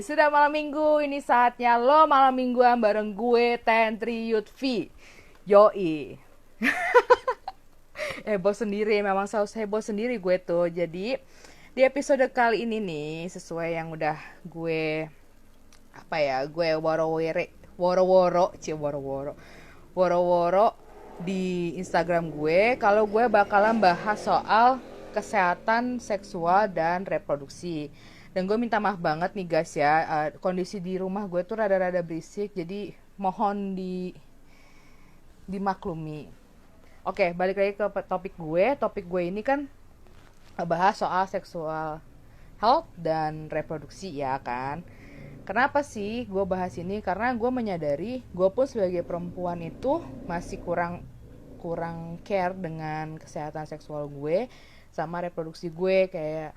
sudah malam minggu. Ini saatnya lo malam mingguan bareng gue, Tentri Yutfi. Yoi. Heboh sendiri, memang selalu heboh sendiri gue tuh. Jadi, di episode kali ini nih, sesuai yang udah gue, gue woro-woro di Instagram gue, kalau gue bakalan bahas soal kesehatan seksual dan reproduksi. Dan gue minta maaf banget nih guys ya, kondisi di rumah gue tuh rada-rada berisik, jadi mohon dimaklumi. Oke, balik lagi ke topik gue. Topik gue ini kan bahas soal seksual health dan reproduksi ya kan. Kenapa sih gue bahas ini? Karena gue menyadari gue pun sebagai perempuan itu masih kurang kurang care dengan kesehatan seksual gue sama reproduksi gue, kayak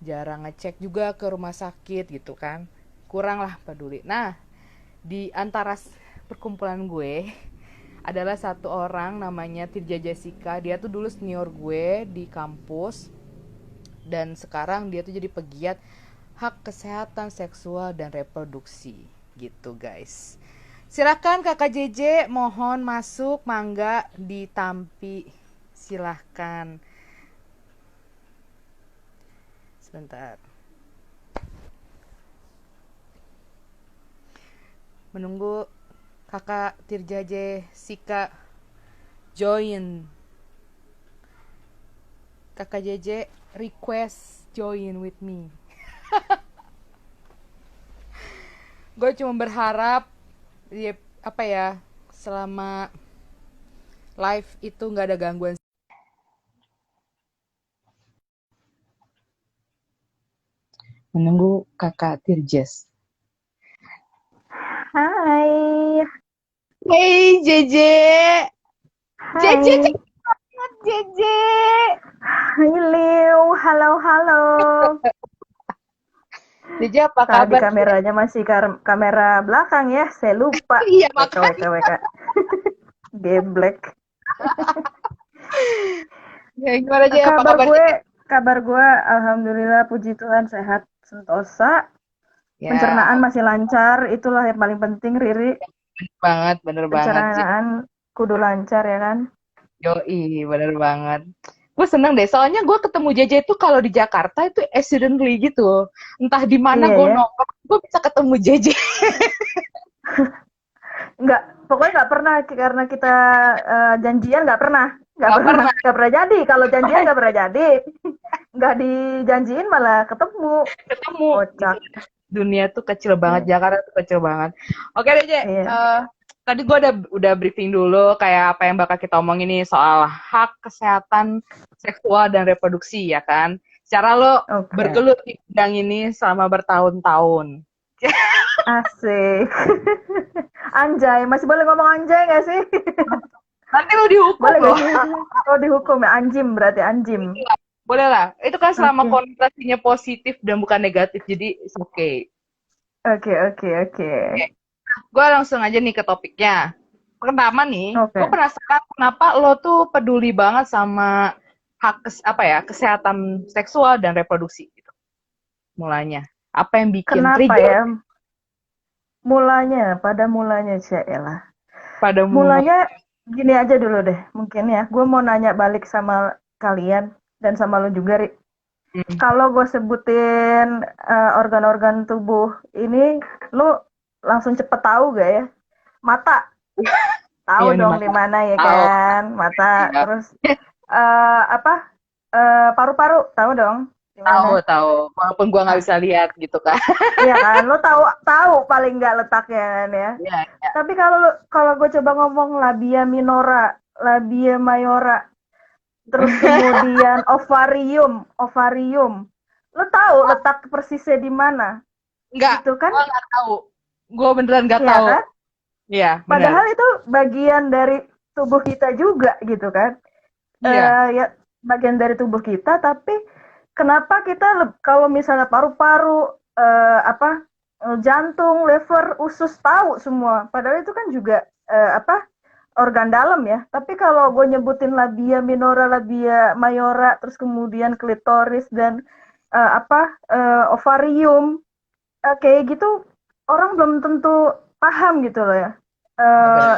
jarang ngecek juga ke rumah sakit gitu kan, kurang lah peduli. Nah, di antara perkumpulan gue adalah satu orang namanya Tirja Jessica. Dia tuh dulu senior gue di kampus dan sekarang dia tuh jadi pegiat hak kesehatan seksual dan reproduksi gitu guys. Silakan Kakak JJ, mohon masuk, mangga ditampi, silahkan. Sebentar, menunggu Kakak Tirja Jessica join. Kakak JJ request join with me. Gue cuma berharap ya, selama live itu nggak ada gangguan. Menunggu Kakak Tirjes. Hai, Hey JJ, JJ hai, cepet banget JJ. hai Liu, halo, halo. JJ apa Tadi kabar? kameranya masih kamera belakang ya, saya lupa. Iya WK, WK, makanya. WK. Geblek. Ya, gimana JJ, apa Kabar kabar gue, JJ? kabar gue, alhamdulillah, puji Tuhan sehat sentosa. Ya, Pencernaan masih lancar, itulah yang paling penting, Riri. bener banget JJ. Pencernaan kudu lancar ya kan? Yoi, bener banget. Gue seneng deh, soalnya gue ketemu JJ itu kalau di Jakarta itu accidentally gitu. Entah di mana Iya gue ya. nongkrong, gue bisa ketemu JJ. Nggak, pokoknya nggak pernah karena kita janjian nggak pernah, Gak pernah nggak pernah jadi. Kalau janjian nggak pernah jadi, nggak dijanjiin malah ketemu. ketemu gitu. Kocak. Dunia tuh kecil banget, Jakarta tuh kecil banget. Oke deh, Je. Iya. Tadi gue udah briefing dulu kayak apa yang bakal kita omongin nih soal hak kesehatan seksual dan reproduksi ya kan. Secara lo Oke. bergelut di bidang ini selama bertahun-tahun. Asik. Anjay, masih boleh ngomong anjay nggak sih? Nanti lo dihukum Boleh nggak loh. sih? Oh dihukum ya, anjim berarti anjim. Boleh lah. Itu kan selama Oke. konotasinya positif dan bukan negatif, jadi it's okay. Oke, oke, oke. Gue langsung aja nih ke topiknya. Pertama nih, gue Oke. penasaran kenapa lo tuh peduli banget sama kesehatan seksual dan reproduksi gitu. Mulanya, apa yang bikin Kenapa trigger ya? Pada mulanya Cyaelah. pada Mulanya gini aja dulu deh, mungkin ya. Gue mau nanya balik sama kalian dan sama lo juga, Ri. hmm, Kalau gue sebutin organ-organ tubuh ini, lo langsung cepet tahu gak ya? Mata, tahu iya nih dong mata di mana ya tahu kan? Mata, ya. terus apa? Paru-paru, tahu dong di Tahu mana? tahu walaupun gue nggak Ah, bisa lihat gitu kan. iya kan? Lo tahu tahu paling nggak letaknya kan ya. Iya, iya. Tapi kalau gue coba ngomong labia minora, labia mayora, terus kemudian ovarium, ovarium. Lo tahu letak persisnya di mana? Nggak, Gitu kan? gue nggak tahu, gue beneran nggak Iya tahu. kan? Iya bener. Padahal itu bagian dari tubuh kita juga gitu kan? Iya. Ya bagian dari tubuh kita, tapi kenapa kita kalau misalnya paru-paru, jantung, liver, usus tahu semua. Padahal itu kan juga organ dalam ya. Tapi kalau gue nyebutin labia minora, labia mayora, terus kemudian klitoris dan ovarium, kayak gitu orang belum tentu paham gitu loh ya. Bener. Eh,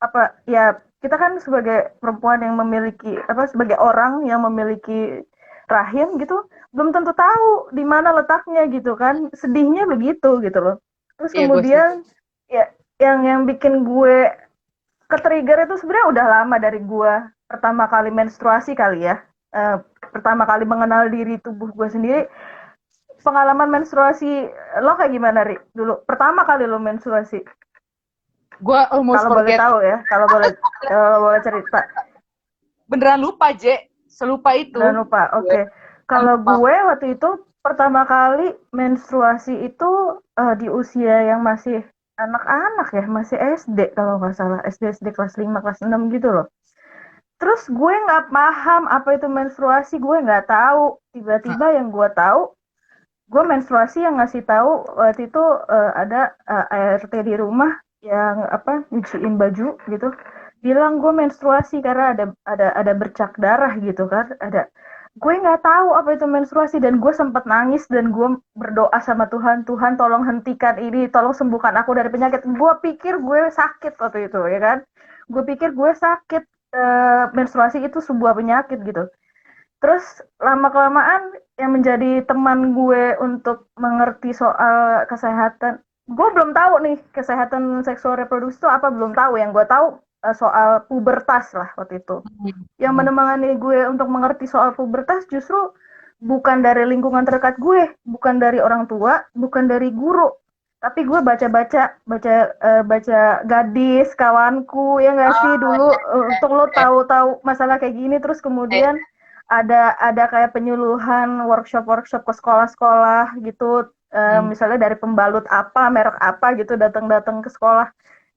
apa ya, kita kan sebagai perempuan yang memiliki apa, sebagai orang yang memiliki rahim gitu, belum tentu tahu di mana letaknya gitu kan. Sedihnya begitu gitu loh. Terus Iya, gue setuju. kemudian ya, yang bikin gue ke-trigger itu sebenarnya udah lama, dari gue pertama kali menstruasi kali ya. Eh, pertama kali mengenal diri tubuh gue sendiri. Pengalaman menstruasi lo kayak gimana, Ri? Dulu pertama kali lo menstruasi, Gue almost kalau boleh forget. tahu ya, kalau boleh cerita. Beneran lupa, Je. Selupa itu. Jangan lupa. Gue Oke. beneran Kalau lupa. gue waktu itu pertama kali menstruasi itu di usia yang masih anak-anak ya, masih SD kalau nggak salah, SD kelas 5 kelas 6 gitu loh. Terus gue nggak paham apa itu menstruasi, gue nggak tahu. Tiba-tiba yang gue tahu, gue menstruasi yang ngasih tahu waktu itu ada ART di rumah yang apa, nyuciin baju gitu, bilang gue menstruasi karena ada bercak darah gitu kan, ada. Gue nggak tahu apa itu menstruasi dan gue sempat nangis dan gue berdoa sama Tuhan, Tuhan tolong hentikan ini, tolong sembuhkan aku dari penyakit. Gue pikir gue sakit waktu itu ya kan, gue pikir gue sakit, menstruasi itu sebuah penyakit gitu. Terus lama-kelamaan yang menjadi teman gue untuk mengerti soal kesehatan, gue belum tahu nih kesehatan seksual reproduksi itu apa, belum tahu. Yang gue tahu soal pubertas lah waktu itu. Yang Hmm. menemani gue untuk mengerti soal pubertas justru bukan dari lingkungan terdekat gue, bukan dari orang tua, bukan dari guru, tapi gue baca gadis kawanku ya nggak sih Ah, dulu, untuk lo tahu-tahu masalah kayak gini. Terus eh, kemudian ada kayak penyuluhan workshop-workshop ke sekolah-sekolah gitu, hmm. misalnya dari pembalut apa merek apa gitu datang-datang ke sekolah,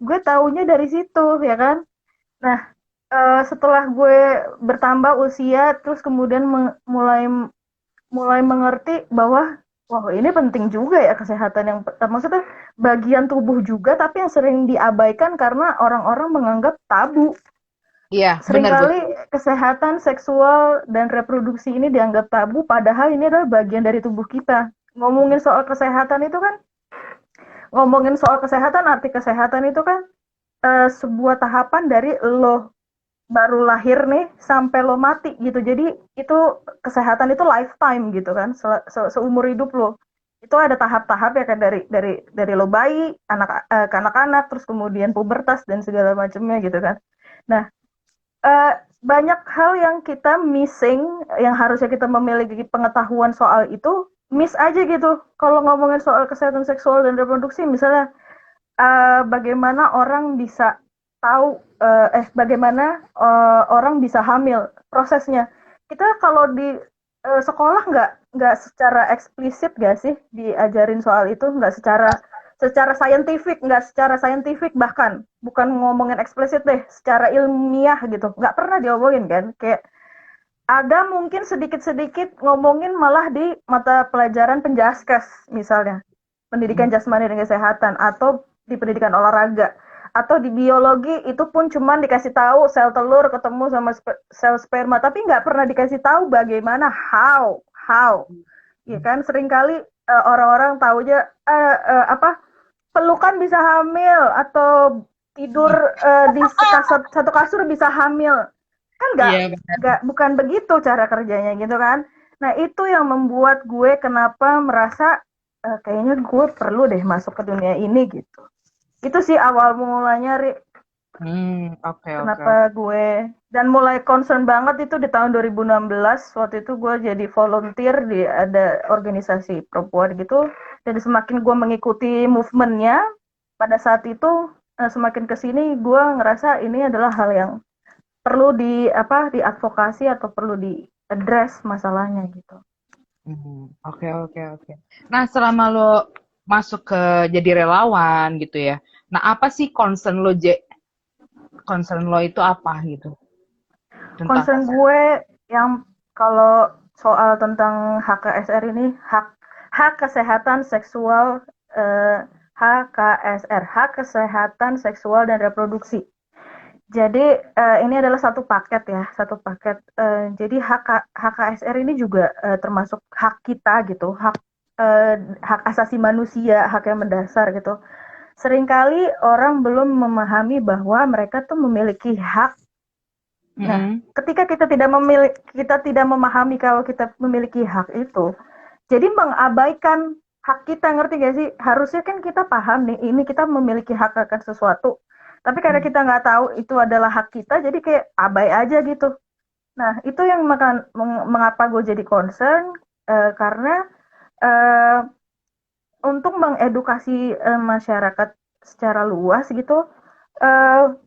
gue taunya dari situ ya kan. Nah, setelah gue bertambah usia, terus kemudian mulai mulai mengerti bahwa wah ini penting juga ya kesehatan, yang maksudnya bagian tubuh juga, tapi yang sering diabaikan karena orang-orang menganggap tabu. Iya, bener gue. Seringkali kesehatan seksual dan reproduksi ini dianggap tabu, padahal ini adalah bagian dari tubuh kita. Ngomongin soal kesehatan itu kan, ngomongin soal kesehatan, arti kesehatan itu kan sebuah tahapan dari lo baru lahir nih sampai lo mati gitu. Jadi itu kesehatan itu lifetime gitu kan, seumur hidup lo. Itu ada tahap-tahap ya kan, dari lo bayi, kanak-kanak, terus kemudian pubertas dan segala macamnya gitu kan. Nah, banyak hal yang kita missing, yang harusnya kita memiliki pengetahuan soal itu, miss aja gitu. Kalau ngomongin soal kesehatan seksual dan reproduksi, misalnya bagaimana orang bisa tahu, bagaimana orang bisa hamil, prosesnya. Kita kalau di sekolah nggak secara eksplisit nggak sih diajarin soal itu, nggak secara secara saintifik, nggak secara saintifik, bahkan bukan ngomongin eksplisit deh, secara ilmiah gitu, nggak pernah diomongin kan. Kayak ada mungkin sedikit-sedikit ngomongin malah di mata pelajaran penjaskes misalnya, pendidikan jasmani dan kesehatan, atau di pendidikan olahraga, atau di biologi itu pun cuman dikasih tahu sel telur ketemu sama sel sperma, tapi nggak pernah dikasih tahu bagaimana how ya kan. Seringkali orang-orang taunya apa, pelukan bisa hamil, atau tidur di satu kasur bisa hamil, kan nggak Iya, bener. bukan begitu cara kerjanya gitu kan. Nah itu yang membuat gue kenapa merasa kayaknya gue perlu deh masuk ke dunia ini gitu. Itu sih awal mulanya, Ri, Oke, oke, kenapa oke. gue dan mulai concern banget itu di tahun 2016. Waktu itu gue jadi volunteer di ada organisasi perempuan gitu, dan semakin gue mengikuti movementnya pada saat itu, semakin kesini gue ngerasa ini adalah hal yang perlu di apa, diadvokasi atau perlu di address masalahnya gitu. Oke, oke, oke. Nah, selama lo masuk ke jadi relawan gitu ya. Nah, apa sih concern lo, Je? Concern lo itu apa gitu? Tentang Concern gue yang kalau soal tentang HKSR ini, hak hak kesehatan seksual, HKSR, hak kesehatan seksual dan reproduksi. Jadi ini adalah satu paket ya, satu paket. Jadi HKSR ini juga termasuk hak kita gitu, hak hak asasi manusia, hak yang mendasar gitu. Seringkali orang belum memahami bahwa mereka tuh memiliki hak. Nah, Mm-mm. ketika kita tidak memahami kalau kita memiliki hak itu, jadi mengabaikan hak kita, ngerti gak sih? Harusnya kan kita paham nih, ini kita memiliki hak akan sesuatu. Tapi karena kita nggak tahu itu adalah hak kita, jadi kayak abai aja gitu. Nah, itu yang mengapa gue jadi concern, karena eh, untuk mengedukasi masyarakat secara luas gitu,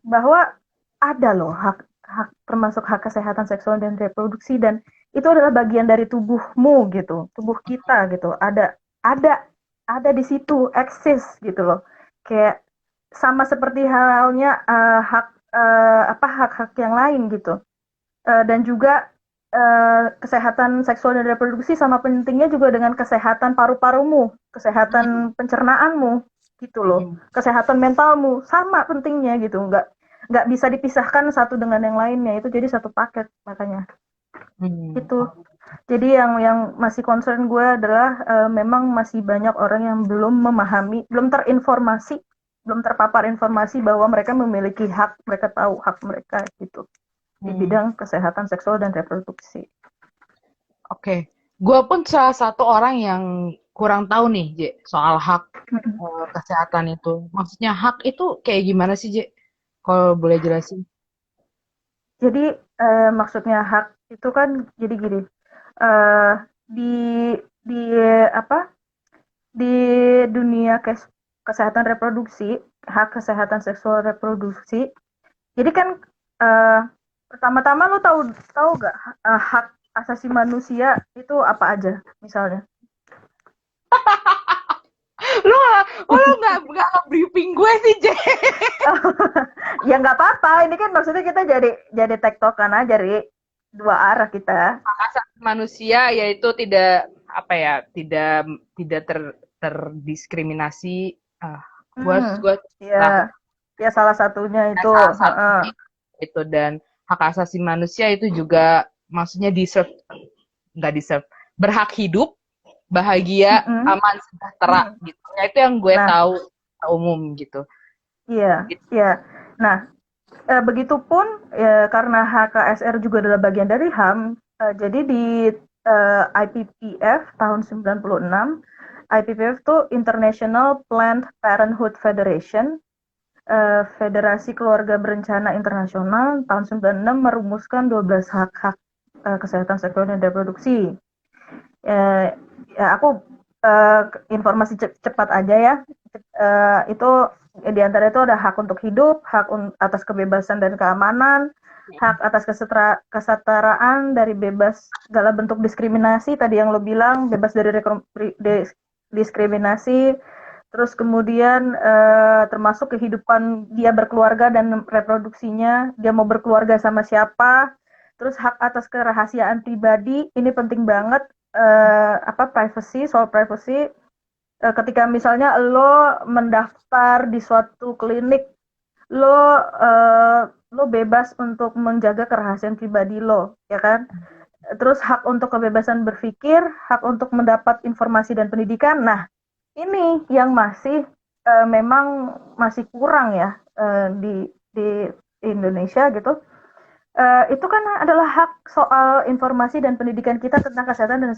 bahwa ada loh hak termasuk hak kesehatan seksual dan reproduksi, dan itu adalah bagian dari tubuhmu gitu, tubuh kita gitu. Ada ada di situ, eksis gitu loh. Kayak sama seperti halnya hak-hak yang lain gitu. Dan juga kesehatan seksual dan reproduksi sama pentingnya juga dengan kesehatan paru-parumu, kesehatan pencernaanmu gitu loh, Mm-mm. kesehatan mentalmu sama pentingnya gitu, nggak bisa dipisahkan satu dengan yang lainnya, itu jadi satu paket makanya Mm. itu. Jadi yang masih concern gue adalah memang masih banyak orang yang belum memahami, belum terinformasi, belum terpapar informasi bahwa mereka memiliki hak, mereka tahu hak mereka gitu di Mm. bidang kesehatan seksual dan reproduksi. Oke, gue pun salah satu orang yang kurang tahu nih, Je, soal hak kesehatan itu. Maksudnya hak itu kayak gimana sih, Je? Kalau boleh jelasin. Jadi maksudnya hak itu kan jadi gini, eh di di apa di dunia kesehatan reproduksi, hak kesehatan seksual reproduksi. Jadi kan eh pertama-tama lo tahu tahu gak hak asasi manusia itu apa aja misalnya? Lu nggak briefing gue sih, Je. Ya nggak apa-apa, ini kan maksudnya kita jadi tektokan aja, Ri. Dua arah kita. Hak asasi manusia yaitu tidak apa ya, tidak terdiskriminasi. Ah, Hmm, gua ragu ya, ya salah satunya itu. salah Heeh. satunya itu, dan hak asasi manusia itu juga maksudnya deserve, nggak deserve, berhak hidup, bahagia, Mm-mm. aman, sejahtera Mm. gitu. Ya, itu yang gue Nah, tahu umum gitu. iya, Gitu. iya. Nah, begitupun karena HKSR juga adalah bagian dari HAM, jadi di IPPF tahun 96, IPPF itu International Planned Parenthood Federation, Federasi Keluarga Berencana Internasional tahun 96 merumuskan 12 hak-hak kesehatan seksual dan reproduksi. Eh, ya aku eh, informasi cepat aja ya. Itu di antara itu ada hak untuk hidup, hak atas kebebasan dan keamanan, hak atas kesetaraan dari bebas segala bentuk diskriminasi, tadi yang lo bilang bebas dari diskriminasi, terus kemudian termasuk kehidupan dia berkeluarga dan reproduksinya, dia mau berkeluarga sama siapa, terus hak atas kerahasiaan pribadi, ini penting banget, privacy, soal privacy. Ketika misalnya lo mendaftar di suatu klinik, lo bebas untuk menjaga kerahasiaan pribadi lo, ya kan? Terus hak untuk kebebasan berpikir, hak untuk mendapat informasi dan pendidikan. Nah, ini yang masih memang masih kurang ya, di Indonesia gitu. Itu kan adalah hak soal informasi dan pendidikan kita tentang kesehatan dan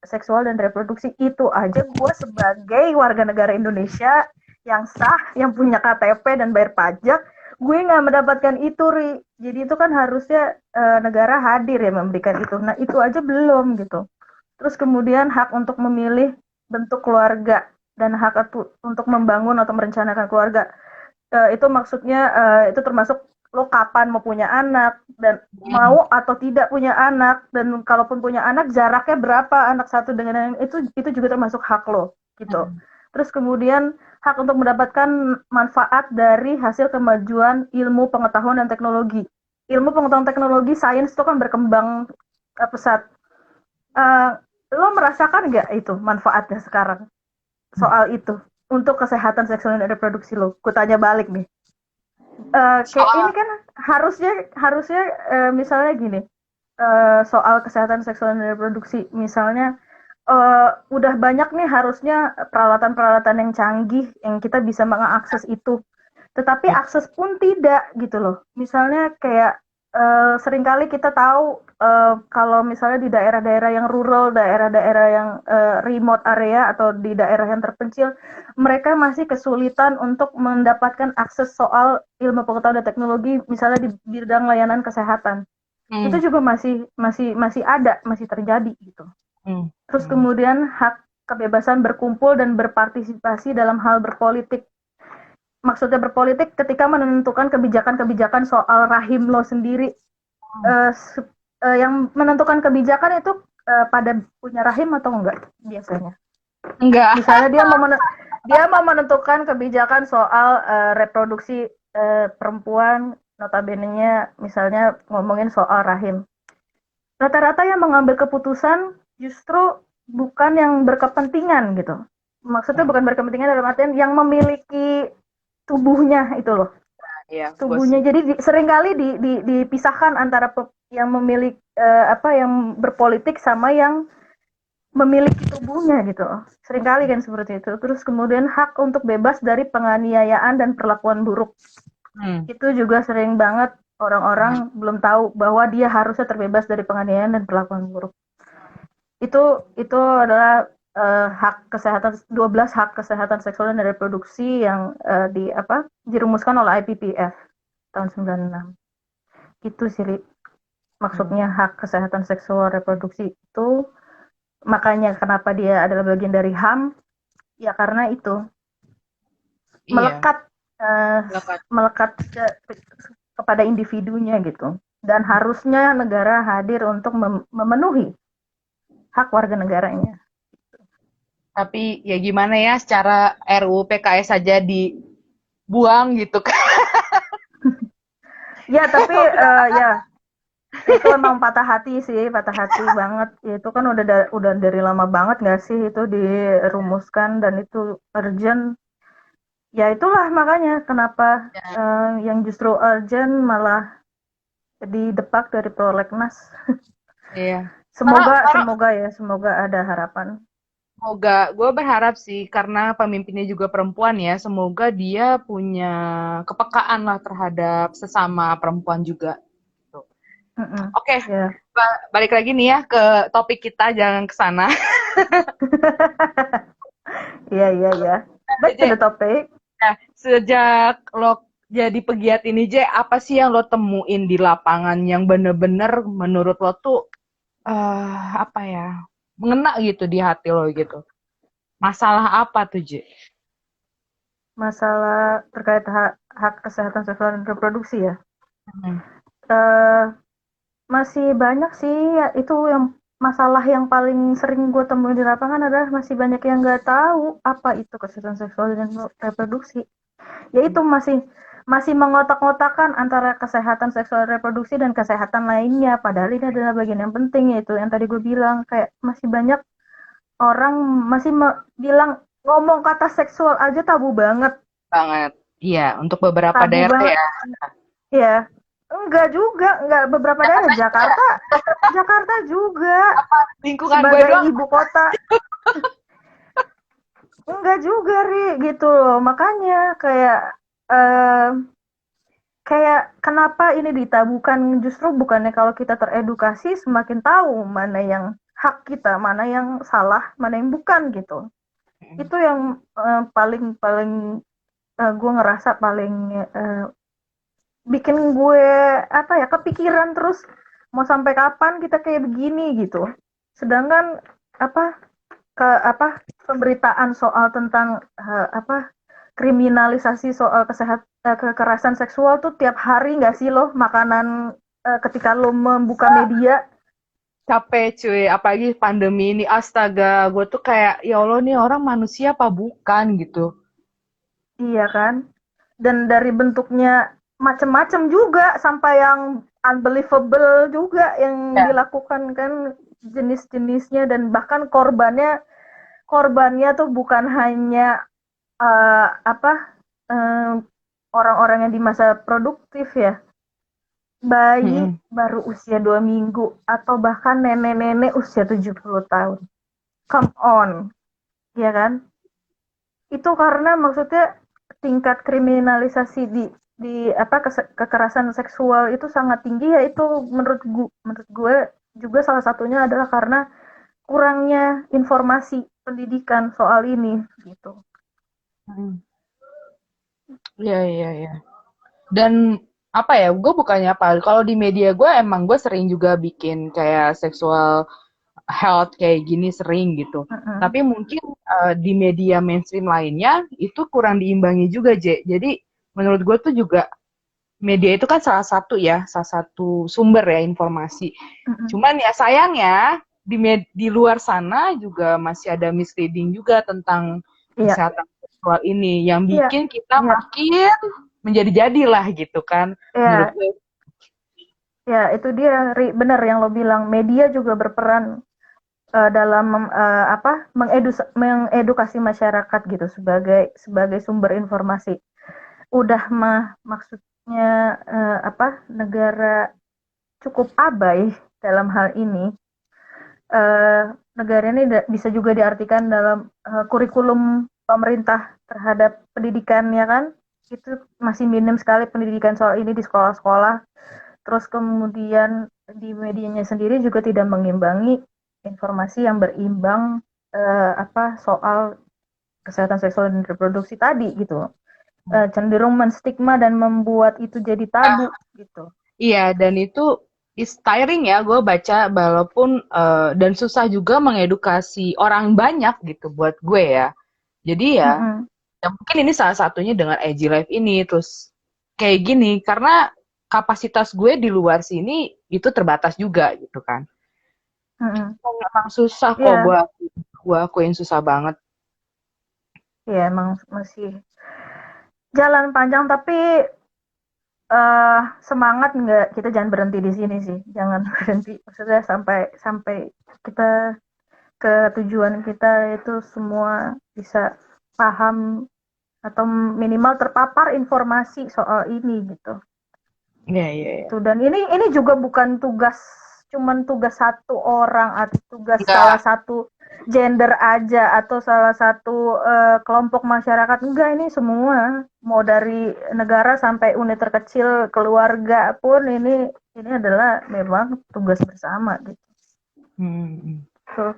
seksual dan reproduksi. Itu aja gue sebagai warga negara Indonesia yang sah, yang punya KTP dan bayar pajak, gue nggak mendapatkan itu, Ri. Jadi itu kan harusnya negara hadir ya memberikan itu. Nah, itu aja belum gitu. Terus kemudian hak untuk memilih bentuk keluarga dan hak untuk membangun atau merencanakan keluarga. Itu maksudnya itu termasuk lo kapan mau punya anak, dan Hmm. mau atau tidak punya anak, dan kalaupun punya anak jaraknya berapa anak satu dengan yang itu juga termasuk hak lo gitu. Terus kemudian hak untuk mendapatkan manfaat dari hasil kemajuan ilmu pengetahuan dan teknologi. Ilmu pengetahuan teknologi sains itu kan berkembang pesat. Eh, lo merasakan nggak itu manfaatnya sekarang soal itu untuk kesehatan seksual dan reproduksi lo? Kutanya balik nih. Kayak ini Soal kan harusnya harusnya misalnya gini, soal kesehatan seksual dan reproduksi misalnya, udah banyak nih harusnya peralatan-peralatan yang canggih yang kita bisa mengakses itu. Tetapi Ya. akses pun tidak gitu loh. Misalnya kayak seringkali kita tahu kalau misalnya di daerah-daerah yang rural, daerah-daerah yang remote area atau di daerah yang terpencil, mereka masih kesulitan untuk mendapatkan akses soal ilmu pengetahuan dan teknologi, misalnya di bidang layanan kesehatan. Itu Hmm. juga masih ada, masih terjadi gitu. Hmm. Terus Hmm. kemudian hak kebebasan berkumpul dan berpartisipasi dalam hal berpolitik. Maksudnya berpolitik ketika menentukan kebijakan-kebijakan soal rahim lo sendiri. Eh, yang menentukan kebijakan itu pada punya rahim atau enggak biasanya. Enggak. Misalnya dia mau menentukan kebijakan soal reproduksi perempuan, notabene-nya misalnya ngomongin soal rahim. Rata-rata yang mengambil keputusan justru bukan yang berkepentingan gitu. Maksudnya bukan berkepentingan dalam artian yang memiliki tubuhnya itu loh. Iya, gue Tubuhnya. sih. Jadi seringkali dipisahkan antara yang memiliki yang berpolitik sama yang memiliki tubuhnya gitu. Seringkali kan seperti itu. Terus kemudian hak untuk bebas dari penganiayaan dan perlakuan buruk. Hmm. Itu juga sering banget orang-orang belum tahu bahwa dia harusnya terbebas dari penganiayaan dan perlakuan buruk. Itu adalah hak kesehatan 12 hak kesehatan seksual dan reproduksi yang dirumuskan oleh IPPF tahun 96. Itu sih Hmm. maksudnya hak kesehatan seksual reproduksi itu, makanya kenapa dia adalah bagian dari HAM ya karena itu Iya. melekat eh, Silakan. melekat kepada individunya gitu, dan harusnya negara hadir untuk memenuhi hak warga negaranya. Tapi ya gimana ya, secara RUU PKS saja dibuang gitu kan. Ya tapi ya itu emang patah hati sih, patah hati banget. Ya, itu kan udah dari lama banget nggak sih itu dirumuskan dan itu urgent. Ya itulah makanya kenapa yang justru urgent malah didepak dari prolegnas. Iya. Karena, Semoga karena semoga ya, semoga ada harapan. semoga, gue berharap sih, karena pemimpinnya juga perempuan ya, semoga dia punya kepekaan lah terhadap sesama perempuan juga. Gitu. Mm-mm. Oke, Ya. balik lagi nih ya ke topik kita, jangan ke sana. Iya, iya, iya. Back to J, the topic. nah, sejak lo jadi pegiat ini, J, apa sih yang lo temuin di lapangan yang bener-bener menurut lo tuh, apa ya, mengena gitu di hati lo gitu? Masalah apa tuh, J? Masalah terkait hak kesehatan seksual dan reproduksi ya. Hmm. Eh Masih banyak sih ya, itu yang masalah yang paling sering gue temuin di lapangan adalah masih banyak yang nggak tahu apa itu kesehatan seksual dan reproduksi. Yaitu masih masih mengotak-ngotakan antara kesehatan seksual reproduksi dan kesehatan lainnya. Padahal ini adalah bagian yang penting, yaitu yang tadi gue bilang kayak masih banyak orang masih bilang ngomong kata seksual aja tabu banget, Banget. Iya, untuk beberapa tabu daerah banget ya. ya. Enggak juga, enggak beberapa daerah. Jakarta juga Lingkungan gue sebagai doang. ibu kota. Enggak juga, Ri, gitu loh. Makanya eh, kayak kenapa ini ditabukan, justru bukannya kalau kita teredukasi semakin tahu mana yang hak kita, mana yang salah, mana yang bukan gitu. Itu yang paling paling gue ngerasa paling eh, bikin gue apa ya kepikiran terus mau sampai kapan kita kayak begini gitu. Sedangkan apa apa pemberitaan soal tentang kriminalisasi soal kekerasan seksual tuh tiap hari nggak sih lo makanan ketika lo membuka media. Capek cuy, apalagi pandemi ini. Astaga, gue tuh kayak, ya Allah nih orang manusia apa bukan gitu. Iya kan, dan dari bentuknya macem-macem juga sampai yang unbelievable juga yang Ya. dilakukan kan, jenis-jenisnya, dan bahkan korbannya tuh bukan hanya eh, apa eh, orang-orang yang di masa produktif ya, bayi Mm-mm. baru usia 2 minggu atau bahkan nenek-nenek usia 70 tahun. come on, ya kan? Itu karena maksudnya tingkat kriminalisasi di apa kekerasan seksual itu sangat tinggi ya itu menurut gue juga salah satunya adalah karena kurangnya informasi pendidikan soal ini gitu. Hmm. Iya, iya, iya. Dan apa ya, gue bukannya apa, kalau di media gue emang gue sering juga bikin kayak sexual health kayak gini sering gitu. Mm-mm. Tapi mungkin di media mainstream lainnya itu kurang diimbangi juga, J. Jadi menurut gue tuh juga media itu kan salah satu ya, salah satu sumber ya informasi. Mm-mm. Cuman ya sayangnya di luar sana juga masih ada misleading juga tentang Iya, kesehatan seksual ini yang iya, bikin kita iya, makin menjadi-jadilah gitu kan. Menurut iya, gue. ya itu dia benar yang lo bilang media juga berperan dalam apa mengedukasi masyarakat gitu sebagai sebagai sumber informasi. Udah mah maksudnya apa negara cukup abai dalam hal ini. eh, Negara ini bisa juga diartikan dalam kurikulum pemerintah terhadap pendidikan ya kan itu masih minim sekali pendidikan soal ini di sekolah-sekolah terus kemudian di medianya sendiri juga tidak mengimbangi informasi yang berimbang apa soal kesehatan seksual dan reproduksi tadi gitu. Cenderung menstigma dan membuat itu jadi tabu gitu. Iya, dan itu is tiring ya, gue baca walaupun dan susah juga mengedukasi orang banyak gitu buat gue ya. Jadi ya, Mm-mm. ya mungkin ini salah satunya dengan IG Live ini, terus kayak gini, karena kapasitas gue di luar sini itu terbatas juga gitu kan. Mm-mm. Emang susah kok Iya, gue akuin susah banget. iya emang masih jalan panjang tapi semangat nggak kita jangan berhenti di sini sih jangan berhenti maksudnya sampai sampai kita ke tujuan kita itu semua bisa paham atau minimal terpapar informasi soal ini gitu. Iya, iya, iya. Itu dan ini juga bukan tugas cuman tugas satu orang atau tugas salah Enggak. satu gender aja atau salah satu kelompok masyarakat enggak ini semua mau dari negara sampai unit terkecil keluarga pun ini adalah memang tugas bersama gitu. Hmm. Tuh.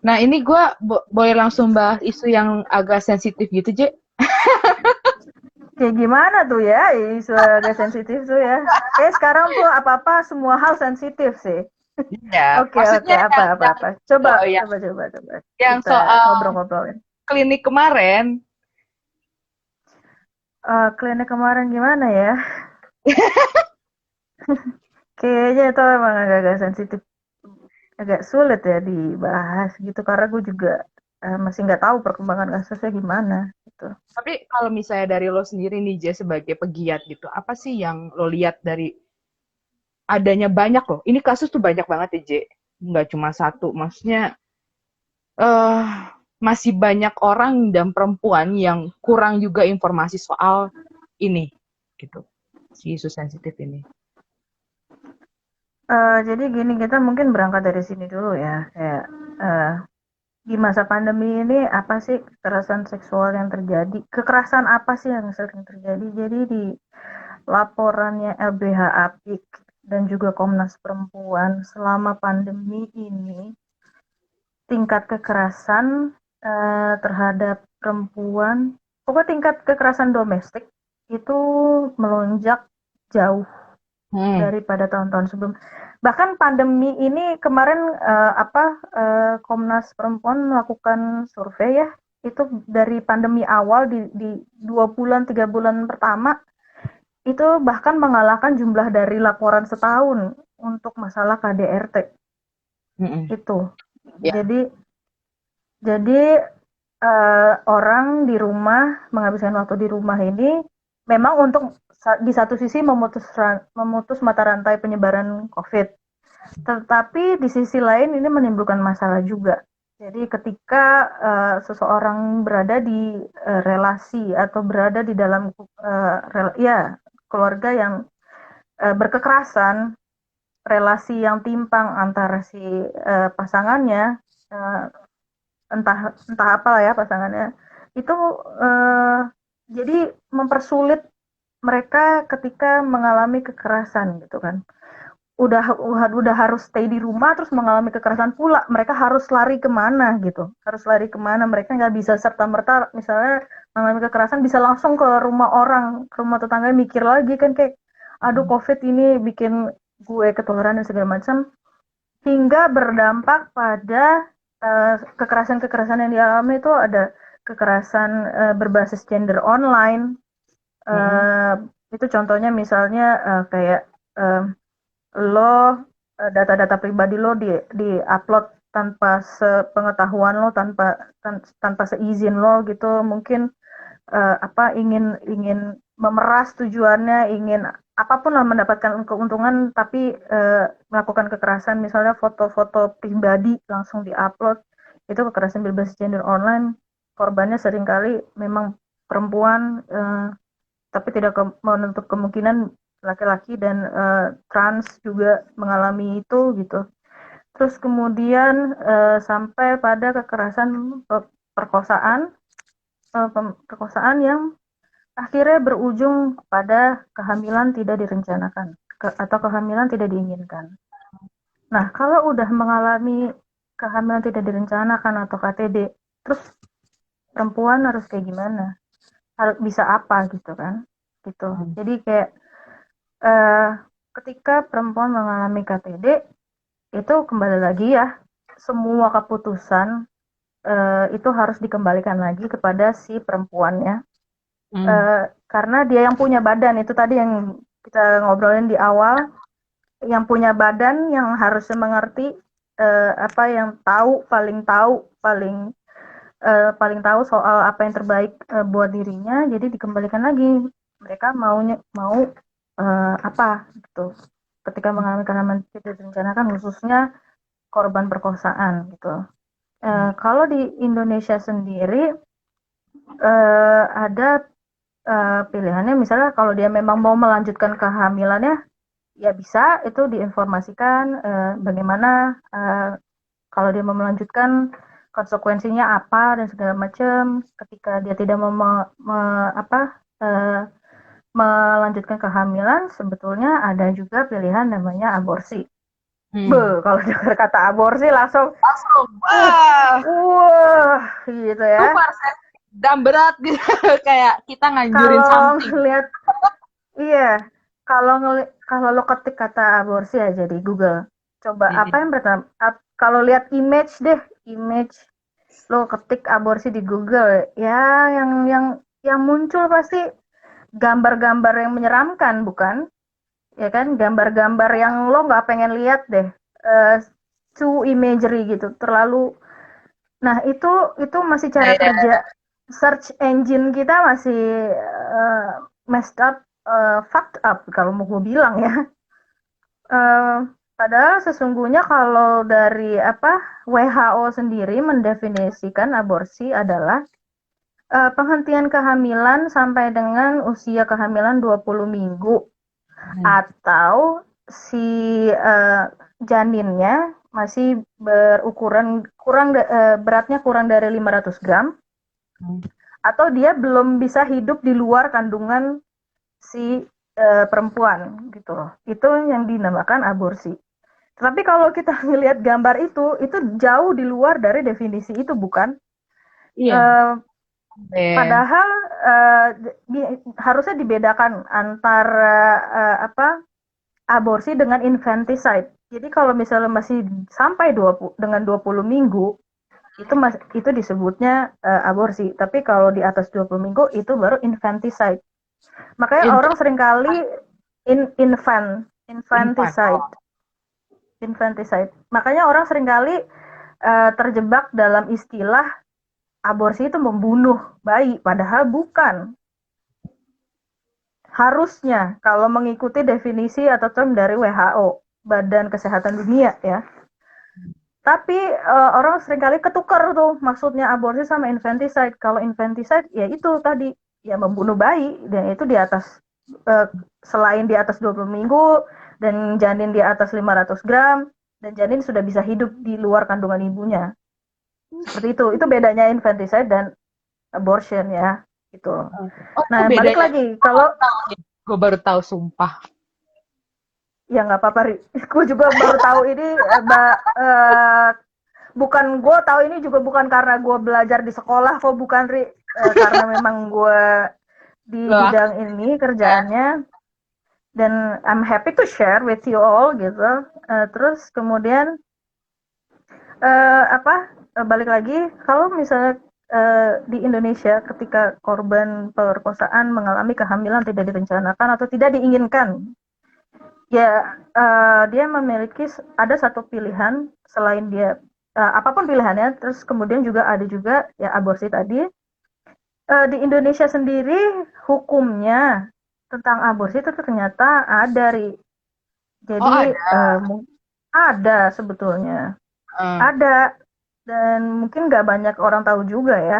Nah, ini gue boleh langsung bahas isu yang agak sensitif gitu, Je. Kayak gimana tuh ya isu agak sensitif tuh ya. Kayak sekarang tuh apa-apa semua hal sensitif sih. Iya, Oke, oke, maksudnya apa, apa, apa. Coba, yang, coba. yang Kita soal ngobrol-ngobrolin. klinik kemarin. Klinik kemarin gimana ya? Kayaknya itu emang agak-agak sensitif, agak sulit ya dibahas gitu karena gue juga masih nggak tahu perkembangan kasusnya gimana gitu. Tapi kalau misalnya dari lo sendiri nih, Je, sebagai pegiat gitu, apa sih yang lo lihat dari adanya banyak loh? Ini kasus tuh banyak banget ya, Je. Nggak cuma satu. Maksudnya, eh masih banyak orang dan perempuan yang kurang juga informasi soal ini, gitu. Si isu sensitif ini. Jadi gini kita mungkin berangkat dari sini dulu ya, kayak eh, di masa pandemi ini apa sih kekerasan seksual yang terjadi? Kekerasan apa sih yang sering terjadi? Jadi di laporannya LBH Apik dan juga Komnas Perempuan selama pandemi ini tingkat kekerasan terhadap perempuan, pokoknya tingkat kekerasan domestik itu melonjak jauh Hmm. daripada tahun-tahun sebelum. Bahkan pandemi ini kemarin Komnas Perempuan melakukan survei ya, itu dari pandemi awal di 2 bulan 3 bulan pertama itu bahkan mengalahkan jumlah dari laporan setahun untuk masalah KDRT Mm-mm. itu. Ya. Jadi jadi orang di rumah menghabiskan waktu di rumah ini memang untuk di satu sisi memutus mata rantai penyebaran COVID. Tetapi di sisi lain ini menimbulkan masalah juga. Jadi ketika seseorang berada di relasi atau berada di dalam ya keluarga yang berkekerasan, relasi yang timpang antara si pasangannya, eh, entah entah apa lah ya pasangannya itu, eh, jadi mempersulit mereka ketika mengalami kekerasan gitu kan. Udah harus stay di rumah terus mengalami kekerasan pula, mereka harus lari kemana gitu, harus lari kemana, mereka nggak bisa serta merta misalnya mengalami kekerasan bisa langsung ke rumah orang, ke rumah tetangga, mikir lagi kan kayak aduh covid ini bikin gue ketularan dan segala macam, hingga berdampak pada kekerasan-kekerasan yang dialami itu ada kekerasan berbasis gender online. Mm-mm. Eh, itu contohnya misalnya kayak eh, lo data-data pribadi lo di-upload tanpa sepengetahuan lo, tanpa seizin lo gitu, mungkin apa ingin ingin memeras tujuannya, ingin apapun lah mendapatkan keuntungan, tapi melakukan kekerasan, misalnya foto-foto pribadi langsung diupload, itu kekerasan berbasis gender online. Korbannya seringkali memang perempuan, tapi tidak menutup kemungkinan laki-laki dan trans juga mengalami itu gitu. Terus kemudian sampai pada kekerasan perkosaan, perkosaan yang akhirnya berujung pada kehamilan tidak direncanakan atau kehamilan tidak diinginkan. Nah, kalau udah mengalami kehamilan tidak direncanakan atau KTD, terus perempuan harus kayak gimana? Harus bisa apa gitu kan? Gitu. Mm. Jadi kayak eh, ketika perempuan mengalami KTD, itu kembali lagi ya, semua keputusan itu harus dikembalikan lagi kepada si perempuannya. Mm. Karena dia yang punya badan, itu tadi yang kita ngobrolin di awal, yang punya badan yang harusnya mengerti, apa yang paling tahu soal apa yang terbaik buat dirinya, jadi dikembalikan lagi mereka mau apa gitu ketika mengalami kehamilan tidak direncanakan, khususnya korban perkosaan gitu. Kalau di Indonesia sendiri ada pilihannya, misalnya kalau dia memang mau melanjutkan kehamilannya, ya bisa itu diinformasikan bagaimana kalau dia mau melanjutkan konsekuensinya apa dan segala macam. Ketika dia tidak mau melanjutkan kehamilan, sebetulnya ada juga pilihan namanya aborsi. Hmm. Kalau dengar kata aborsi langsung Langsung, uh wah, gitu ya. super sensitif dan berat gitu. Kayak kita nganjurin Kalau something. ngelihat, iya, kalau lo ketik kata aborsi aja di Google, coba apa yang pertama, kalau lihat image deh, image, lo ketik aborsi di Google, ya yang muncul pasti gambar-gambar yang menyeramkan, bukan? Ya kan, gambar-gambar yang lo nggak pengen lihat deh, eh, too imagery gitu, terlalu. Nah, itu masih cara Kayak, kerja search engine kita masih messed up, fucked up kalau mau gue bilang ya. Eh, Padahal sesungguhnya kalau dari apa, WHO sendiri mendefinisikan aborsi adalah penghentian kehamilan sampai dengan usia kehamilan 20 minggu, hmm, atau si janinnya masih berukuran beratnya kurang dari 500 gram, hmm, atau dia belum bisa hidup di luar kandungan si perempuan gitu loh. Itu yang dinamakan aborsi. Tapi kalau kita ngelihat gambar itu jauh di luar dari definisi itu, bukan? iya, Eh, eh, Padahal harusnya dibedakan antara apa, aborsi dengan infanticide. Jadi kalau misalnya masih sampai 20 minggu, itu disebutnya aborsi. Tapi kalau di atas 20 minggu itu baru infanticide. Makanya infant, orang seringkali infant. infanticide, infanticide. Makanya orang seringkali terjebak dalam istilah aborsi itu membunuh bayi, padahal bukan. Harusnya kalau mengikuti definisi atau term dari WHO, Badan Kesehatan Dunia ya. Tapi orang seringkali ketukar tuh maksudnya aborsi sama infanticide. Kalau infanticide ya itu tadi, ya membunuh bayi, dan itu di atas eh, selain di atas 20 minggu dan janin di atas 500 gram, dan janin sudah bisa hidup di luar kandungan ibunya. Seperti itu. Itu bedanya infanticide dan abortion ya. Gitu. Oh, itu Nah, balik bedanya. lagi kalau Gue baru tahu, sumpah. ya nggak apa-apa, Ri. Gue juga baru tahu ini, bukan gue tahu ini juga bukan karena gue belajar di sekolah kok, bukan, Ri. Karena memang gue di Loh, bidang ini kerjaannya, dan I'm happy to share with you all gitu. Terus kemudian apa, balik lagi, kalau misalnya di Indonesia ketika korban pemerkosaan mengalami kehamilan tidak direncanakan atau tidak diinginkan, ya dia memiliki ada satu pilihan selain dia, apapun pilihannya, terus kemudian juga ada juga ya aborsi tadi. Di Indonesia sendiri hukumnya tentang aborsi itu ternyata ada, Ri. oh Jadi ada. ada sebetulnya, Eh, ada, dan mungkin nggak banyak orang tahu juga ya.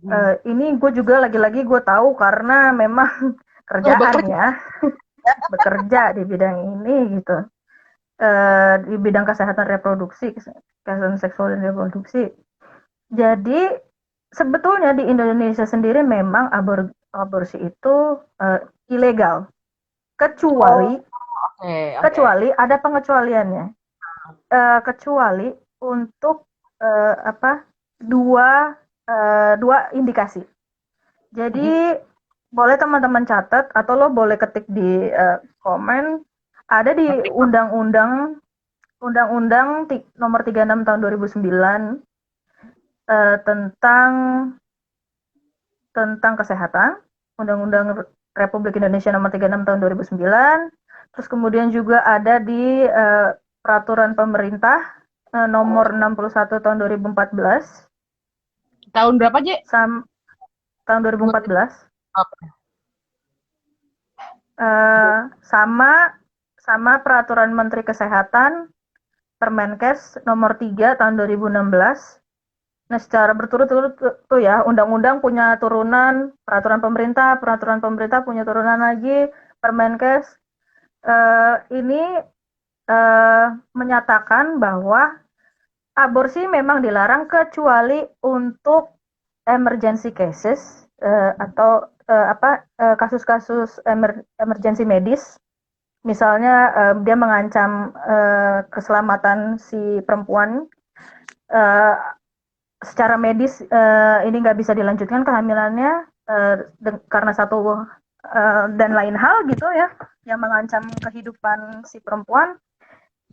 hmm. Ini gue juga lagi-lagi gue tahu karena memang Oh, kerjaan bekerja. ya, bekerja di bidang ini gitu. Di bidang kesehatan reproduksi, kesehatan seksual dan reproduksi. Jadi sebetulnya di Indonesia sendiri memang aborsi itu ilegal, Oh, kecuali oke, oke. kecuali ada pengecualiannya. Kecuali untuk apa, dua dua indikasi. Mm-mm. Jadi boleh teman-teman catat atau lo boleh ketik di komen, ada di Ngerti. undang-undang nomor 36 tahun 2009, tentang tentang kesehatan, Undang-Undang Republik Indonesia nomor 36 tahun 2009. Terus kemudian juga ada di peraturan pemerintah nomor 61 tahun 2014, Tahun berapa, Je? tahun 2014, Oke. sama sama peraturan Menteri Kesehatan Permenkes nomor 3 tahun 2016. Nah, secara berturut-turut tuh ya, undang-undang punya turunan, peraturan pemerintah punya turunan lagi, Permenkes. Ini menyatakan bahwa aborsi memang dilarang kecuali untuk emergency cases, atau apa, kasus-kasus emergency medis. Misalnya dia mengancam keselamatan si perempuan, eh, secara medis, ini nggak bisa dilanjutkan kehamilannya karena satu dan lain hal gitu ya, yang mengancam kehidupan si perempuan.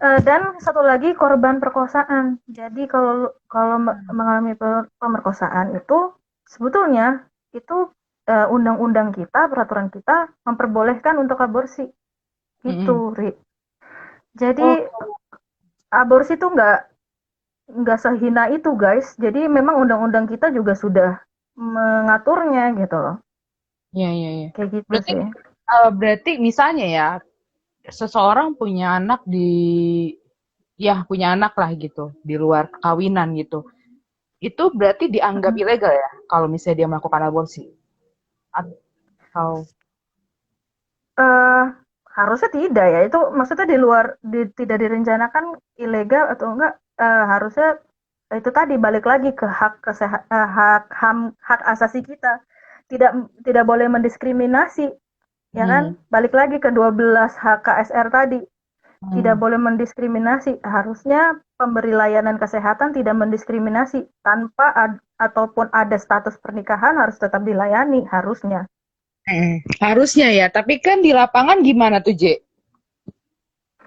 Dan satu lagi korban perkosaan. Jadi kalau kalau mengalami pemerkosaan itu sebetulnya itu undang-undang kita, peraturan kita memperbolehkan untuk aborsi. Mm-mm. Itu, Ri. Jadi Oh, aborsi itu nggak sehina itu, guys. Jadi memang undang-undang kita juga sudah mengaturnya gitu loh. iya, iya, iya. Kayak gitu Berarti, sih. berarti misalnya ya, seseorang punya anak di, ya punya anak lah gitu, di luar kawinan gitu. Itu berarti dianggap Mm-mm. ilegal ya, kalau misalnya dia melakukan aborsi. Atau, Eh, Harusnya tidak ya. Itu maksudnya di luar, tidak direncanakan ilegal atau enggak? Harusnya itu tadi balik lagi ke hak asasi kita. Tidak tidak boleh mendiskriminasi, ya kan? hmm, Balik lagi ke 12 HKSR tadi. Tidak hmm, boleh mendiskriminasi. Harusnya pemberi layanan kesehatan tidak mendiskriminasi, tanpa ataupun ada status pernikahan harus tetap dilayani harusnya. harusnya ya, tapi kan di lapangan gimana tuh, Je?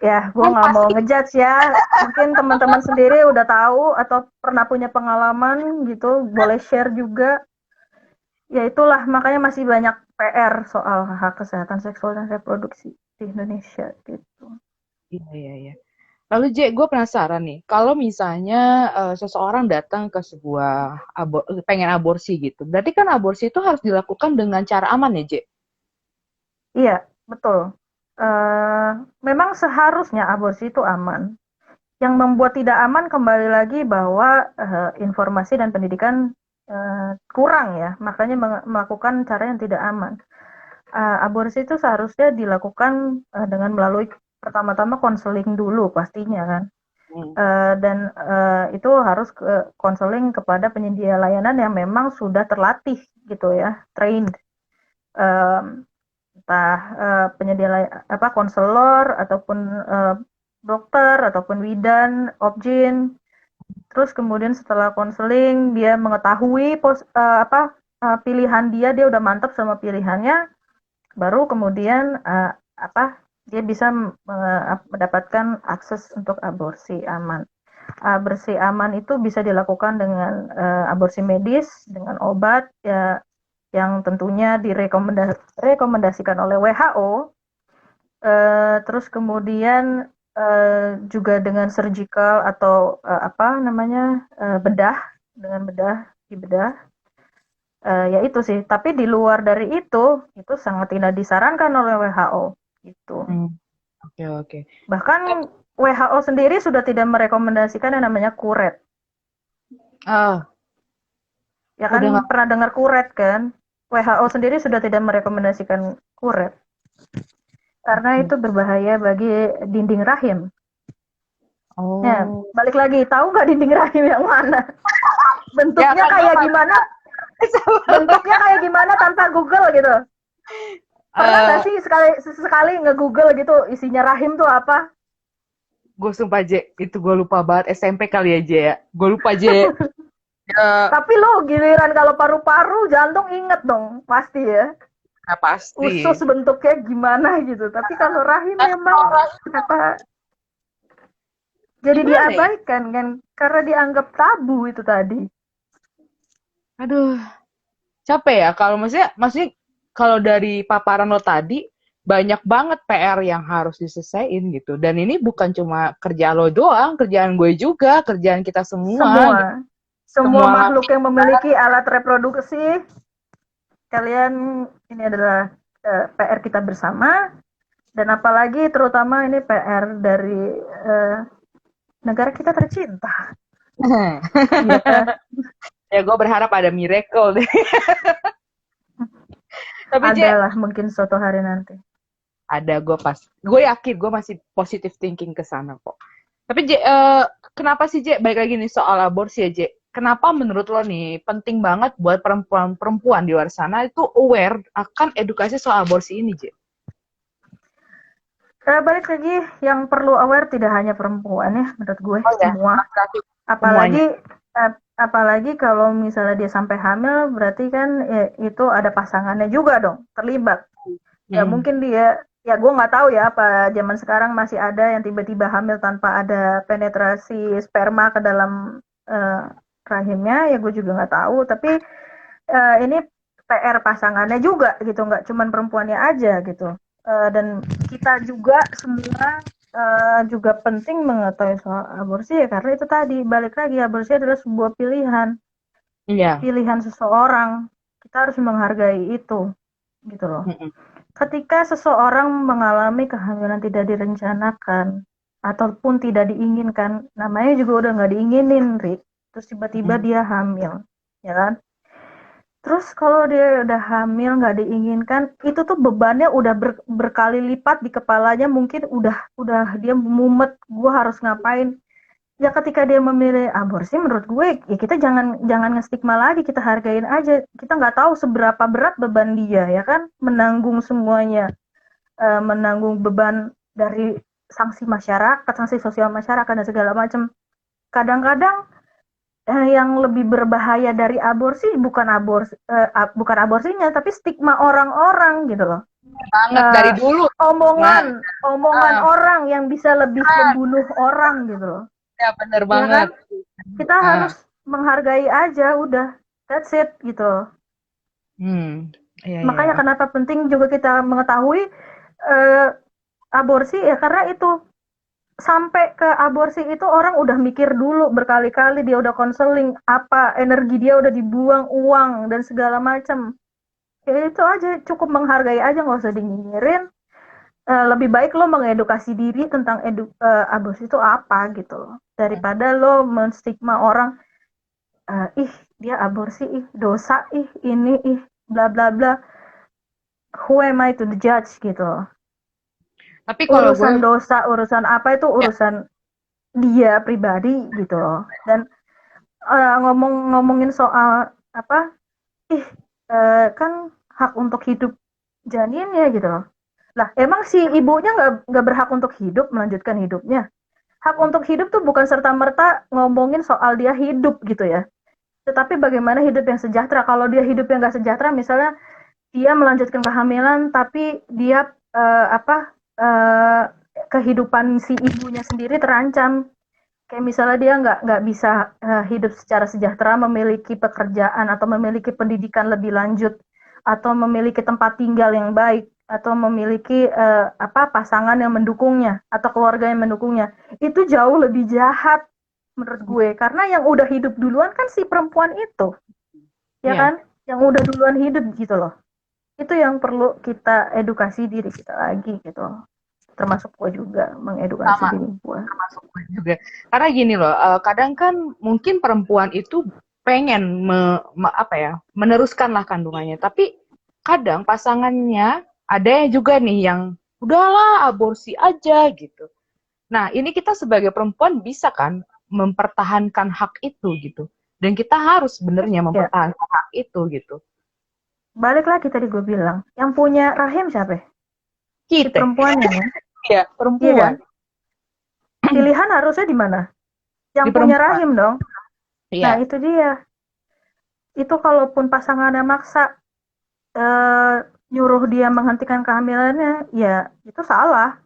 Ya, gue Kan nggak mau pasti. ngejudge ya. Mungkin teman-teman sendiri udah tahu atau pernah punya pengalaman gitu, boleh share juga. Ya itulah, makanya masih banyak PR soal hak kesehatan seksual dan reproduksi di Indonesia gitu. Iya, iya, iya. Lalu, Je, gue penasaran nih, kalau misalnya seseorang datang ke sebuah pengen aborsi gitu, berarti kan aborsi itu harus dilakukan dengan cara aman ya, Je? Iya, betul. Eh, Memang seharusnya aborsi itu aman. Yang membuat tidak aman kembali lagi bahwa informasi dan pendidikan kurang ya, makanya melakukan cara yang tidak aman. Aborsi itu seharusnya dilakukan dengan melalui pertama-tama konseling dulu pastinya kan. Hmm. Dan itu harus konseling kepada penyedia layanan yang memang sudah terlatih gitu ya, trained. Em, Entah penyedia apa konselor ataupun dokter ataupun bidan, objin. Terus kemudian setelah konseling dia mengetahui pilihan dia udah mantap sama pilihannya, baru kemudian dia bisa mendapatkan akses untuk aborsi aman. Aborsi aman itu bisa dilakukan dengan aborsi medis dengan obat ya, yang tentunya direkomendasikan oleh WHO. Terus kemudian juga dengan surgical atau apa namanya bedah, dengan bedah, di bedah. Ya itu sih. Tapi di luar dari itu sangat tidak disarankan oleh WHO. Gitu. Hmm. Oke, oke. Bahkan WHO sendiri sudah tidak merekomendasikan yang namanya kuret. Ah, Ya kan udah nggak. pernah dengar kuret kan? WHO sendiri sudah tidak merekomendasikan kuret karena Oke. itu berbahaya bagi dinding rahim. Ya, Oh. balik lagi, tahu nggak dinding rahim yang mana? Ya Bentuknya kan gue kayak masih gimana? Bentuknya kayak gimana tanpa Google gitu? Pernah nggak eh sih sekali nge-Google gitu isinya rahim tuh apa? gue sumpah J, itu gue lupa banget SMP kali aja ya. Gue lupa J. Tapi lo giliran kalau paru-paru, jantung inget dong, pasti ya. Nah, pasti. Usus bentuknya gimana gitu. Tapi kalau rahim Nah, memang apa jadi gimana ya? diabaikan kan karena dianggap tabu itu tadi. Aduh, capek ya. Kalau maksudnya kalau dari paparan lo tadi banyak banget PR yang harus diselesaikan gitu. Dan ini bukan cuma kerjaan lo doang, kerjaan gue juga, kerjaan kita semua, gitu. Semua semua Semua makhluk yang memiliki alat reproduksi, kalian ini adalah PR kita bersama, dan apalagi terutama ini PR dari eh, negara kita tercinta. Iya kan? ya gue berharap ada miracle deh. Tapi J, Adalah mungkin suatu hari nanti. ada gue yakin gue masih positive thinking ke sana kok. Tapi J, kenapa sih J, balik lagi nih soal aborsi ya J, kenapa menurut lo nih penting banget buat perempuan-perempuan di luar sana itu aware akan edukasi soal aborsi ini J? Balik lagi, yang perlu aware tidak hanya perempuan ya, menurut gue Oh ya, semua. laki-laki semuanya. Apalagi apalagi kalau misalnya dia sampai hamil, berarti kan ya, itu ada pasangannya juga dong terlibat. Ya Hmm. mungkin dia, ya gue nggak tahu ya apa zaman sekarang masih ada yang tiba-tiba hamil tanpa ada penetrasi sperma ke dalam eh, rahimnya, ya gue juga nggak tahu. Tapi ini PR pasangannya juga gitu, nggak cuman perempuannya aja gitu. Dan kita juga semua juga penting mengetahui soal aborsi ya, karena itu tadi balik lagi, aborsi adalah sebuah pilihan, Iya. pilihan seseorang. Kita harus menghargai itu gitu loh. Mm-mm. Ketika seseorang mengalami kehamilan tidak direncanakan ataupun tidak diinginkan, namanya juga udah nggak diinginin, Ri. Terus tiba-tiba Mm. dia hamil, ya kan? Terus kalau dia udah hamil nggak diinginkan, itu tuh bebannya udah berkali lipat di kepalanya, mungkin udah dia mumet, gue harus ngapain. Ya ketika dia memilih aborsi, menurut gue ya kita jangan jangan ngestigma lagi, kita hargain aja. Kita nggak tahu seberapa berat beban dia ya kan, menanggung semuanya, menanggung beban dari sanksi masyarakat, sanksi sosial masyarakat dan segala macam. Kadang-kadang yang lebih berbahaya dari aborsi bukan aborsinya, tapi stigma orang-orang gitu loh. Banget dari Eh, dulu. Nah, omongan ah, orang yang bisa lebih ah, membunuh orang gitu loh. ya bener Ya kan? banget. Kita Ah, harus menghargai aja, udah. That's it gitu. hmm, iya iya. Makanya kenapa penting juga kita mengetahui eh, aborsi ya, karena itu sampai ke aborsi itu orang udah mikir dulu berkali-kali, dia udah konseling, apa energi dia udah dibuang, uang dan segala macam. Ya itu aja, cukup menghargai aja, nggak usah dinyinyirin. Lebih baik lo mengedukasi diri tentang aborsi itu apa gitu loh, daripada lo menstigma orang, ih dia aborsi, ih dosa, ih ini, ih bla bla bla. Who am I to judge gitu loh. Tapi kalau gue Urusan dosa, urusan apa itu ya, urusan dia pribadi gitu loh. Dan ngomongin soal apa, ih, kan hak untuk hidup janinnya gitu loh. Lah, emang si ibunya nggak berhak untuk hidup, melanjutkan hidupnya? Hak untuk hidup tuh bukan serta-merta ngomongin soal dia hidup gitu ya. Tetapi bagaimana hidup yang sejahtera. Kalau dia hidup yang nggak sejahtera, misalnya dia melanjutkan kehamilan, tapi dia kehidupan si ibunya sendiri terancam. Kayak misalnya dia nggak bisa hidup secara sejahtera, memiliki pekerjaan atau memiliki pendidikan lebih lanjut, atau memiliki tempat tinggal yang baik, atau memiliki pasangan yang mendukungnya atau keluarga yang mendukungnya. Itu jauh lebih jahat menurut gue, karena yang udah hidup duluan kan si perempuan itu, ya Iya. kan? Yang udah duluan hidup gitu loh. Itu yang perlu kita edukasi diri kita lagi gitu loh. Termasuk gue juga mengedukasi Sama, diri gue. termasuk gue juga. Karena gini loh, kadang kan mungkin perempuan itu pengen apa ya, meneruskanlah kandungannya, tapi kadang pasangannya ada juga nih yang udahlah aborsi aja gitu. Nah, ini kita sebagai perempuan bisa kan mempertahankan hak itu gitu. Dan kita harus sebenarnya Ya, mempertahankan hak itu gitu. balik lagi tadi gue bilang, yang punya rahim siapa? Si Kita, perempuannya kan? ya Iya kan? perempuan, Pilihan harusnya di mana? Yang di punya perempuan. rahim dong. Nah, Iya. itu dia. Itu kalaupun pasangannya maksa eh, nyuruh dia menghentikan kehamilannya, ya itu salah.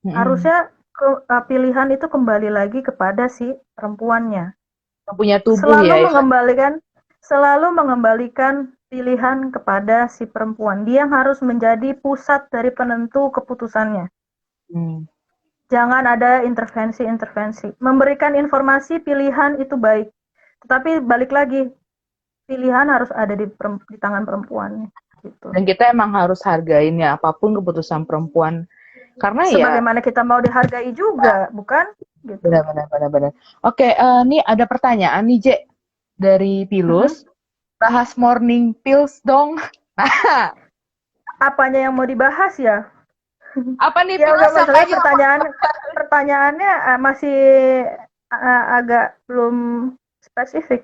Mm-mm. Harusnya pilihan itu kembali lagi kepada si perempuannya. Yang punya tubuh Selalu ya. mengembalikan selalu mengembalikan pilihan kepada si perempuan. Dia yang harus menjadi pusat dari penentu keputusannya. Hmm. Jangan ada intervensi-intervensi. Memberikan informasi pilihan itu baik. Tetapi balik lagi, pilihan harus ada di tangan perempuannya. Gitu. Dan kita emang harus hargain ya apapun keputusan perempuan. Karena ya Sebagaimana kita mau dihargai juga, bukan? Gitu. benar-benar benar-benar. Oke, nih ada pertanyaan nih J dari Mm-mm. Pilus. Bahas morning pills dong. Nah, Apanya yang mau dibahas ya? apa nih Ya Pilus nggak apa masalah, aja? pertanyaannya masih agak belum spesifik.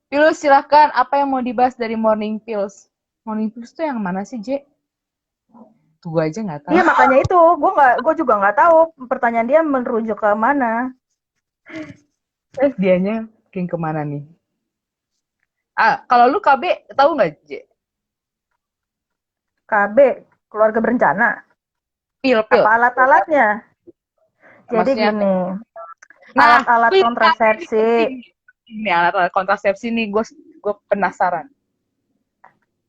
Pilus silahkan, apa yang mau dibahas dari morning pills? Morning pills tuh yang mana sih J? Tuh gue aja nggak tahu. Iya makanya itu, gue juga nggak tahu pertanyaan dia merujuk ke mana. Dianya mungkin kemana nih? Kalau lu KB tahu nggak J? KB, keluarga berencana. Pil. Apa alat-alatnya? Jadi Maksudnya, gini, nah, alat-alat ini kontrasepsi penting. Ini alat-alat kontrasepsi nih, gue penasaran.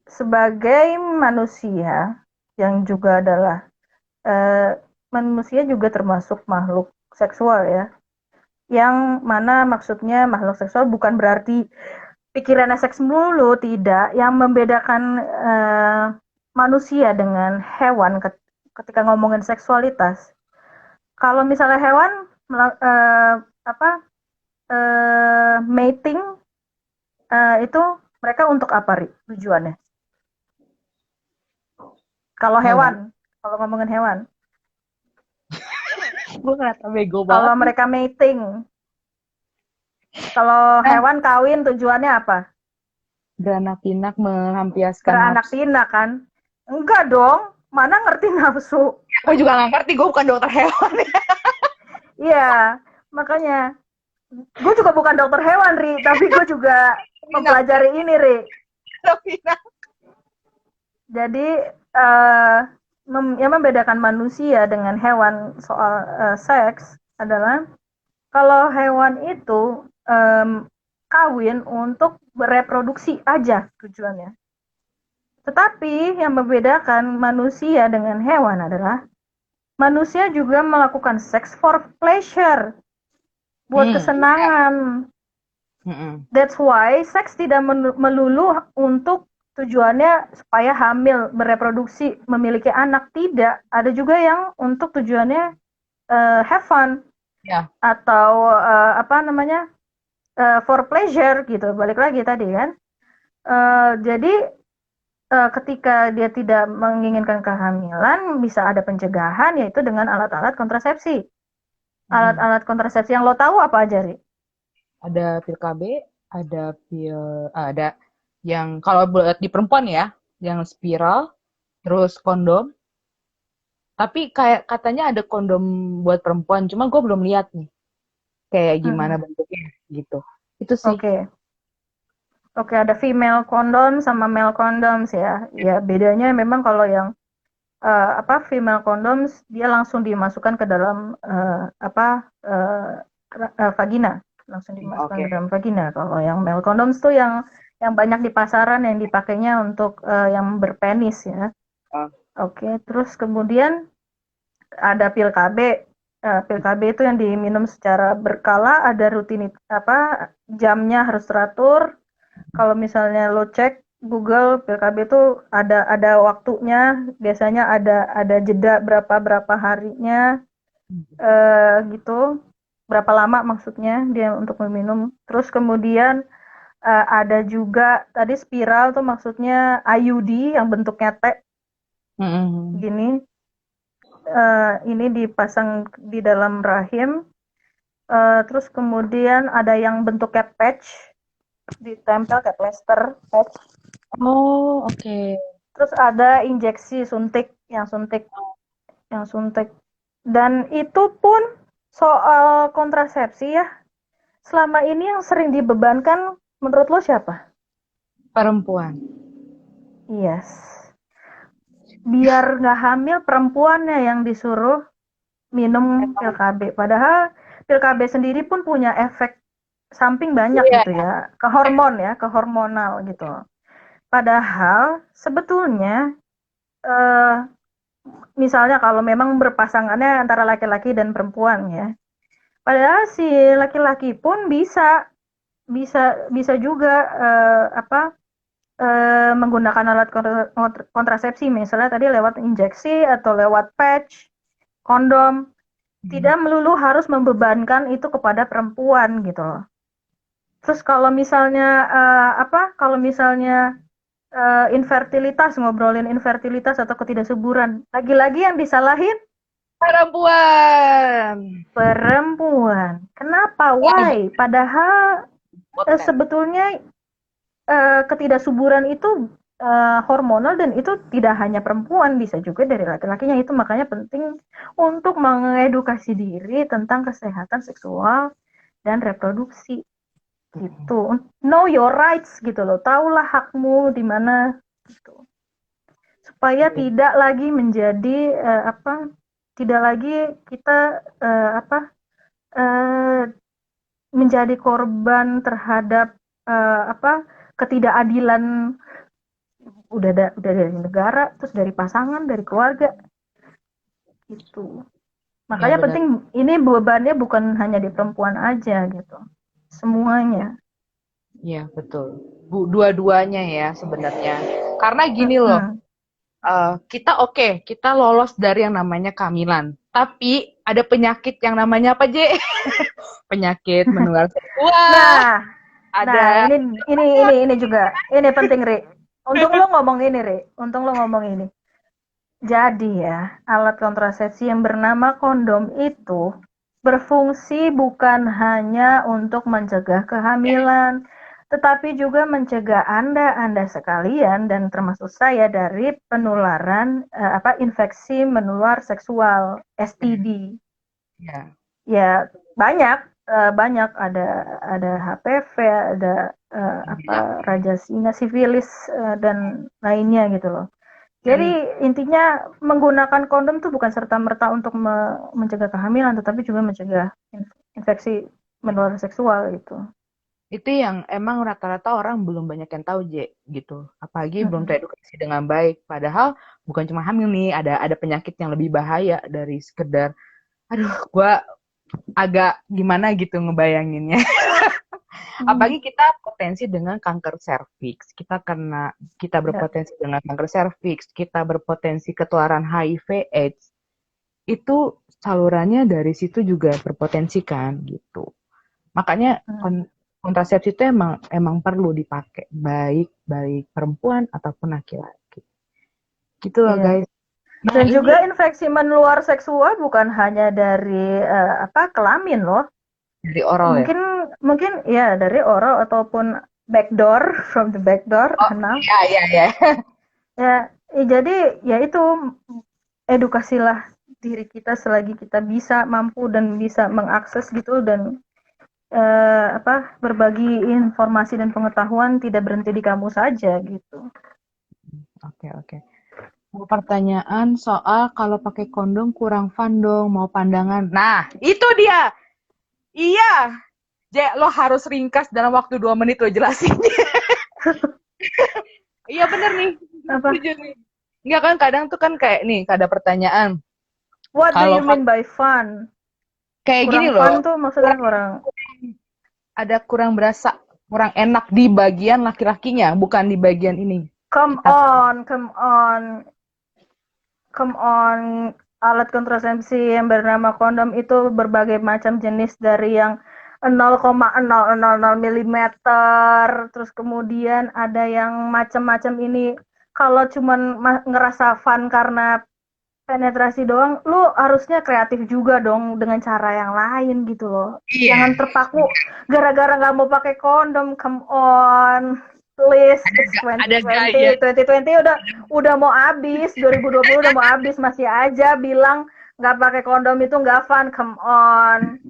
sebagai manusia yang juga adalah eh, manusia juga termasuk makhluk seksual ya. Yang mana maksudnya makhluk seksual bukan berarti pikirannya seks melulu, tidak. Yang membedakan manusia dengan hewan ketika ngomongin seksualitas. Kalau misalnya hewan eh, apa mating itu mereka untuk apa, Ri? Tujuannya? Kalau Hewan. hewan, kalau ngomongin hewan, Gue ngerasa bego kalau banget nih. mereka mating, kalau Nah, hewan kawin tujuannya apa? beranak pinak melampiaskan Beranak nafsu. pinak kan? Enggak dong, mana ngerti nafsu? Gue juga nggak ngerti, gue bukan dokter hewan. Iya, makanya gue juga bukan dokter hewan, Ri, tapi gue juga Pinak, mempelajari ini, Ri. pinak. Jadi yang membedakan manusia dengan hewan soal seks adalah kalau hewan itu kawin untuk bereproduksi aja tujuannya. Tetapi yang membedakan manusia dengan hewan adalah manusia juga melakukan seks for pleasure, buat Hmm. kesenangan. Mm-mm. That's why seks tidak melulu untuk tujuannya supaya hamil, bereproduksi, memiliki anak. Tidak. Ada juga yang untuk tujuannya have fun Ya. atau apa namanya for pleasure gitu. Balik lagi tadi kan. Jadi ketika dia tidak menginginkan kehamilan bisa ada pencegahan yaitu dengan alat-alat kontrasepsi. Mm-mm. Alat-alat kontrasepsi yang lo tahu apa aja, Ri? Ada pil KB, ada pil, ada yang kalau buat di perempuan ya, yang spiral, terus kondom. Tapi kayak katanya ada kondom buat perempuan, cuma gue belum lihat nih, kayak gimana Mm-mm. bentuknya gitu. Itu sih. Oke. Oke, ada female condom sama male condoms ya. Ya, bedanya memang kalau yang apa female condoms dia langsung dimasukkan ke dalam apa vagina, langsung dimasukkan Oke. ke dalam vagina. Kalau yang male condoms tuh yang banyak di pasaran yang dipakainya untuk yang berpenis ya. Oh. Oke, terus kemudian ada pil KB. Pil KB itu yang diminum secara berkala, ada rutin apa jamnya harus teratur. Kalau misalnya lo cek Google PKB itu ada waktunya, biasanya ada jeda berapa berapa harinya gitu, berapa lama maksudnya dia untuk meminum. Terus kemudian ada juga tadi spiral tuh maksudnya IUD yang bentuknya T Mm-mm. gini, ini dipasang di dalam rahim. Terus kemudian ada yang bentuknya patch, ditempel kayak plester patch. Oh, oke. Terus ada injeksi suntik. Dan itu pun soal kontrasepsi ya. Selama ini yang sering dibebankan menurut lo siapa? Perempuan. Yes. Biar nggak hamil perempuannya yang disuruh minum pil Emang KB. Padahal pil KB sendiri pun punya efek samping banyak iya. gitu ya. Ke hormon ya, ke hormonal gitu. Padahal sebetulnya eh, misalnya kalau memang berpasangannya antara laki-laki dan perempuan ya. Padahal si laki-laki pun bisa bisa bisa juga apa menggunakan alat kontrasepsi misalnya tadi lewat injeksi atau lewat patch, kondom. Hmm. Tidak melulu harus membebankan itu kepada perempuan gitu loh. Terus kalau misalnya apa? Kalau misalnya infertilitas, ngobrolin infertilitas atau ketidaksuburan, lagi-lagi yang disalahin Perempuan. perempuan. Kenapa? Oh, Why? Padahal poten. sebetulnya ketidaksuburan itu hormonal dan itu tidak hanya perempuan, bisa juga dari laki-lakinya. Itu makanya penting untuk mengedukasi diri tentang kesehatan seksual dan reproduksi gitu. Know your rights gitu loh. Taulah hakmu di mana gitu. Supaya Iya. tidak lagi menjadi apa? Tidak lagi kita apa? eh, menjadi korban terhadap apa? Ketidakadilan udah dari negara, terus dari pasangan, dari keluarga gitu. Iya Makanya benar. penting ini bebannya bukan hanya di perempuan aja gitu. Semuanya. Iya betul. Dua-duanya ya sebenarnya. Karena gini loh, Mm-mm. kita oke, kita lolos dari yang namanya kehamilan. Tapi ada penyakit yang namanya apa, J? Penyakit menular seksual. Nah, nah Ada ini juga ini penting, Ri. Untung lo ngomong ini, Ri. Untung lo ngomong ini. Jadi ya, alat kontrasepsi yang bernama kondom itu berfungsi bukan hanya untuk mencegah kehamilan, tetapi juga mencegah Anda sekalian dan termasuk saya dari penularan apa infeksi menular seksual (STD). ya, Ya, banyak banyak ada HPV, ada apa banyak. raja singa, sifilis dan lainnya gitu loh. Jadi Dan intinya menggunakan kondom tuh bukan serta-merta untuk mencegah kehamilan, tetapi juga mencegah infeksi menular seksual gitu. itu yang emang rata-rata orang belum banyak yang tahu, J, gitu. Apalagi belum Mm-mm. teredukasi dengan baik. Padahal bukan cuma hamil nih, ada penyakit yang lebih bahaya dari sekedar, aduh, gua agak gimana gitu ngebayanginnya. Apalagi kita potensi dengan kanker serviks, kita Ya. berpotensi dengan kanker serviks, kita berpotensi ketularan HIV/AIDS. Itu salurannya dari situ juga berpotensi kan gitu. Makanya Mm. kontrasepsi itu emang emang perlu dipakai baik baik perempuan ataupun laki-laki. Gitu loh Iya. guys. Nah, Dan ini juga infeksi menular seksual bukan hanya dari kelamin loh. dari oral ya. Mungkin mungkin ya dari oral ataupun backdoor from the backdoor Oh, anal. iya iya iya. Ya, jadi ya itu edukasilah diri kita selagi kita bisa mampu dan bisa mengakses gitu dan berbagi informasi dan pengetahuan tidak berhenti di kamu saja gitu. Oke oke. Mau pertanyaan soal kalau pakai kondom kurang fun dong, mau pandangan. Nah, itu dia. Iya. Lo harus ringkas dalam waktu 2 menit lo jelasin. Iya bener nih. Apa? Setuju nih. Enggak kan kadang tuh kan kayak nih, ada pertanyaan. What do Kalau you mean by fun? kayak gini Kurang loh, fun tuh maksudnya kurang. ada kurang berasa, kurang enak di bagian laki-lakinya, bukan di bagian ini. Come Kita on, come on, come on. Alat kontrasepsi yang bernama kondom itu berbagai macam jenis dari yang 0,0000 milimeter, terus kemudian ada yang macam-macam ini. Kalau cuman ngerasa fun karena penetrasi doang, lu harusnya kreatif juga dong dengan cara yang lain gitu loh. iya, Jangan terpaku gara-gara nggak mau pakai kondom. Come on, please, it's ada gaya. 2020. 2020 udah mau habis, 2020 udah mau habis masih aja bilang nggak pakai kondom itu nggak fun. Come on,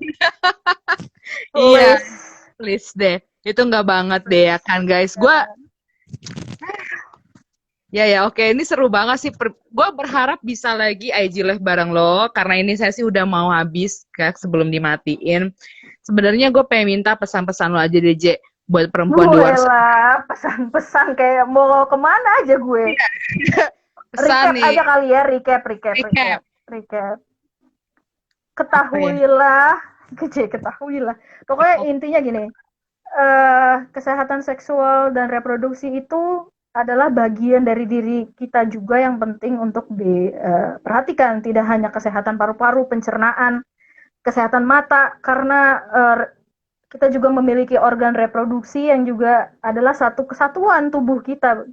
Iya, please, please deh. Itu nggak banget deh ya please. kan guys. Jangan. Ya, oke. Ini seru banget sih. Gue berharap bisa lagi IG Live bareng lo. Karena ini sesi udah mau habis Kak, sebelum dimatiin. Sebenarnya gue pengen minta pesan-pesan lo aja deh, Je. Buat perempuan di Gue luar sana. lah pesan-pesan kayak mau kemana aja gue. Pesan Recap nih. aja kali ya, recap, recap, Recap. recap, recap. Apa ya? Ketahuilah, ketahuilah. Pokoknya intinya gini, kesehatan seksual dan reproduksi itu adalah bagian dari diri kita juga yang penting untuk diperhatikan. Tidak hanya kesehatan paru-paru, pencernaan, kesehatan mata, karena kita juga memiliki organ reproduksi yang juga adalah satu kesatuan tubuh kita.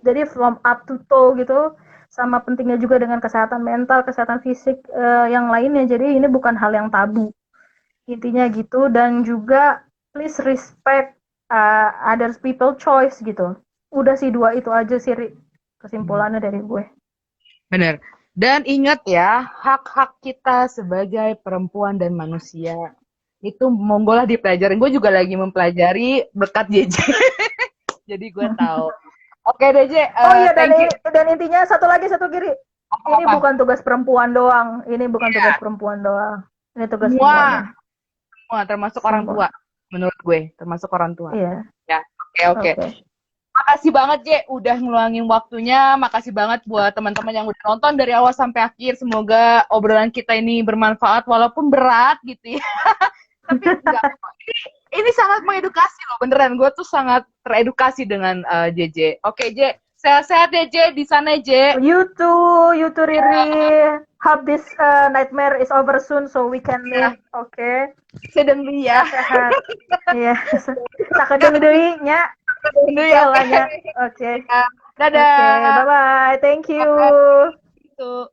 Jadi from up to toe gitu, sama pentingnya juga dengan kesehatan mental, kesehatan fisik yang lainnya. Jadi ini bukan hal yang tabu. Intinya gitu dan juga please respect other people choice gitu. Udah sih dua itu aja sih kesimpulannya dari gue. Bener. Dan ingat ya, hak-hak kita sebagai perempuan dan manusia itu monggolah dipelajarin. Gue juga lagi mempelajari berkat JJ. Jadi gue tahu. Oke deh, Je. Oh iya Thank you. dan intinya satu giri. Ini Apa-apa. bukan tugas perempuan doang. Ini bukan tugas Iya, perempuan doang. Ini tugas semua, semuanya. semua termasuk orang tua. Semua. Menurut gue, termasuk orang tua. Iya. Ya, oke. Oke. Makasih banget, Je, udah ngeluangin waktunya. Makasih banget buat teman-teman yang udah nonton dari awal sampai akhir. Semoga obrolan kita ini bermanfaat, walaupun berat gitu ya. Tapi enggak. Ini sangat mengedukasi loh, beneran. Gue tuh sangat teredukasi dengan JJ. Oke, Je. Sehat-sehat ya, Je, di sana, Je. You too, Riri. Hope this nightmare is over soon so we can meet. Oke. Sedang ya. Sehat. Iya. Sakadeng deui nya. Ya, Oke. Dadah. Oke, bye-bye. Thank you. Itu.